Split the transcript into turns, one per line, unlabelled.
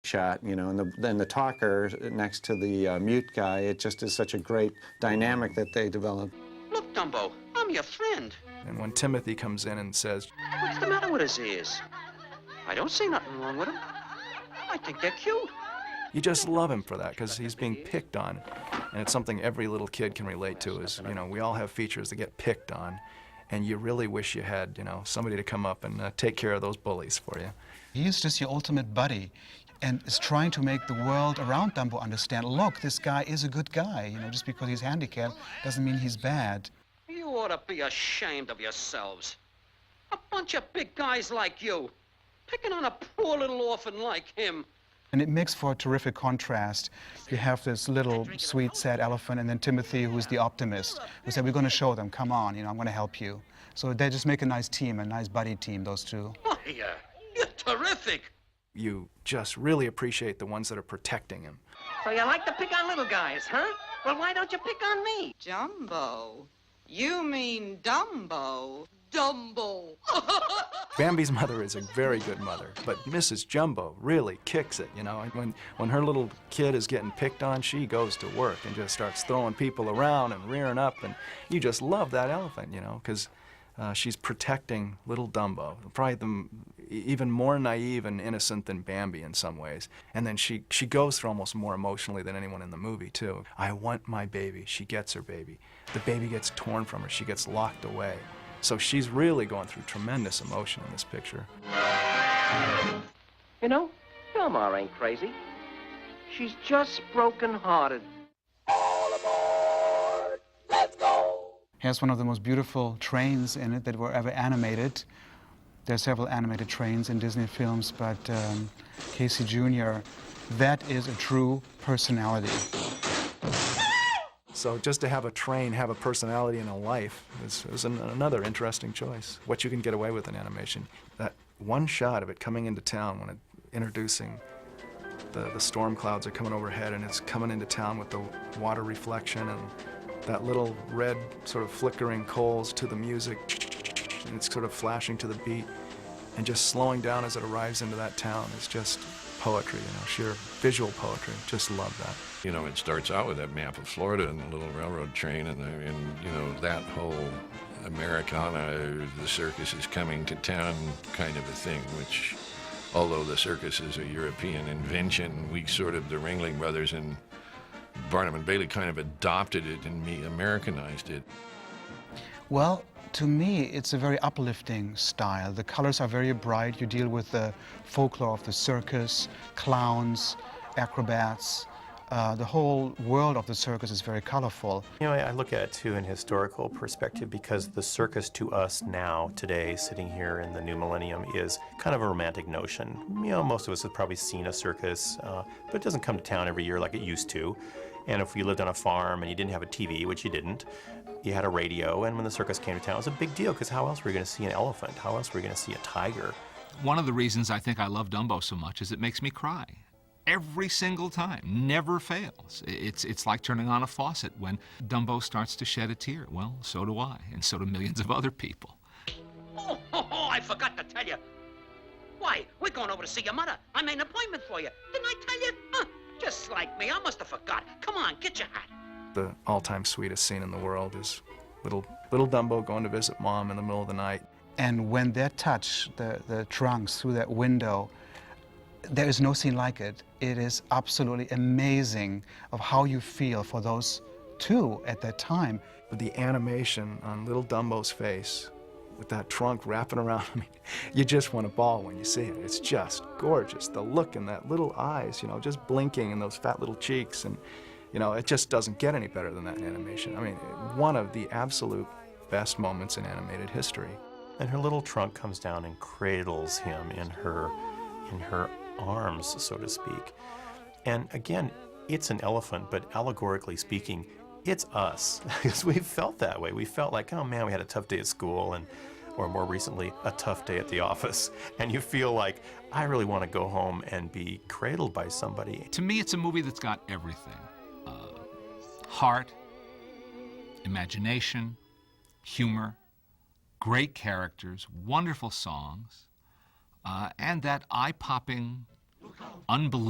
shot, and then the talker next to the mute guy, it just is such a great dynamic that they develop.
Look, Dumbo, I'm your friend.
And when Timothy comes in and says,
"What's the matter with his ears?" I don't see nothing wrong with them. I think they're cute.
you just love him for that, because he's being picked on. And it's something every little kid can relate to is, we all have features that get picked on. And you really wish you had, somebody to come up and take care of those bullies for you.
He is just your ultimate buddy and is trying to make the world around Dumbo understand, look, this guy is a good guy. Just because he's handicapped doesn't mean he's bad.
You ought to be ashamed of yourselves. A bunch of big guys like you, picking on a poor little orphan like him.
And it makes for a terrific contrast. You have this little sweet, sad elephant, and then Timothy, who's the optimist, who said, we're going to show them, come on, I'm going to help you. So they just make a nice team, a nice buddy team, those two.
Why, you're terrific.
You just really appreciate the ones that are protecting him.
So you like to pick on little guys, huh? Well, why don't you pick on me?
Jumbo? You mean Dumbo? Dumbo.
Bambi's mother is a very good mother, but Mrs. Jumbo really kicks it, When her little kid is getting picked on, she goes to work and just starts throwing people around and rearing up, and you just love that elephant, because she's protecting little Dumbo, probably even more naive and innocent than Bambi in some ways. And then she goes through almost more emotionally than anyone in the movie, too. I want my baby. She gets her baby. The baby gets torn from her. She gets locked away. So she's really going through tremendous emotion in this picture.
Delmar ain't crazy. She's just broken-hearted.
All aboard! Let's go!
Has one of the most beautiful trains in it that were ever animated. There are several animated trains in Disney films, but Casey Jr., that is a true personality.
So just to have a train have a personality and a life is another interesting choice. What you can get away with in animation. That one shot of it coming into town when introducing the storm clouds are coming overhead and it's coming into town with the water reflection and that little red sort of flickering coals to the music, and it's sort of flashing to the beat, and just slowing down as it arrives into that town is just poetry, sheer visual poetry. Just love that.
It starts out with that map of Florida and the little railroad train and that whole Americana, the circus is coming to town kind of a thing, which, although the circus is a European invention, we sort of, the Ringling Brothers and Barnum and Bailey kind of adopted it and Americanized it.
Well, to me, it's a very uplifting style. The colors are very bright. You deal with the folklore of the circus, clowns, acrobats. The whole world of the circus is very colorful.
I look at it too in historical perspective, because the circus to us now, today, sitting here in the new millennium, is kind of a romantic notion. Most of us have probably seen a circus, but it doesn't come to town every year like it used to. And if you lived on a farm and you didn't have a TV, which you didn't, you had a radio, and when the circus came to town, it was a big deal, because how else were you going to see an elephant? How else were you going to see a tiger?
One of the reasons I think I love Dumbo so much is it makes me cry. Every single time, never fails. It's like turning on a faucet when Dumbo starts to shed a tear. Well, so do I, and so do millions of other people.
Oh, I forgot to tell you. Why, we're going over to see your mother. I made an appointment for you. Didn't I tell you? Just like me, I must have forgot. Come on, get your hat.
The all-time sweetest scene in the world is little Dumbo going to visit Mom in the middle of the night.
And when they touch the trunks through that window, there is no scene like it. It is absolutely amazing of how you feel for those two at that time.
The animation on little Dumbo's face with that trunk wrapping around, you just want to bawl when you see it. It's just gorgeous. The look in that little eyes, just blinking in those fat little cheeks, and it just doesn't get any better than that in animation. One of the absolute best moments in animated history.
And her little trunk comes down and cradles him in her arms, so to speak. And again, it's an elephant, but allegorically speaking, it's us, because we felt that way. We felt like, oh man, we had a tough day at school, or more recently, a tough day at the office. And you feel like, I really want to go home and be cradled by somebody.
To me, it's a movie that's got everything. Heart, imagination, humor, great characters, wonderful songs, and that eye-popping unbelievable.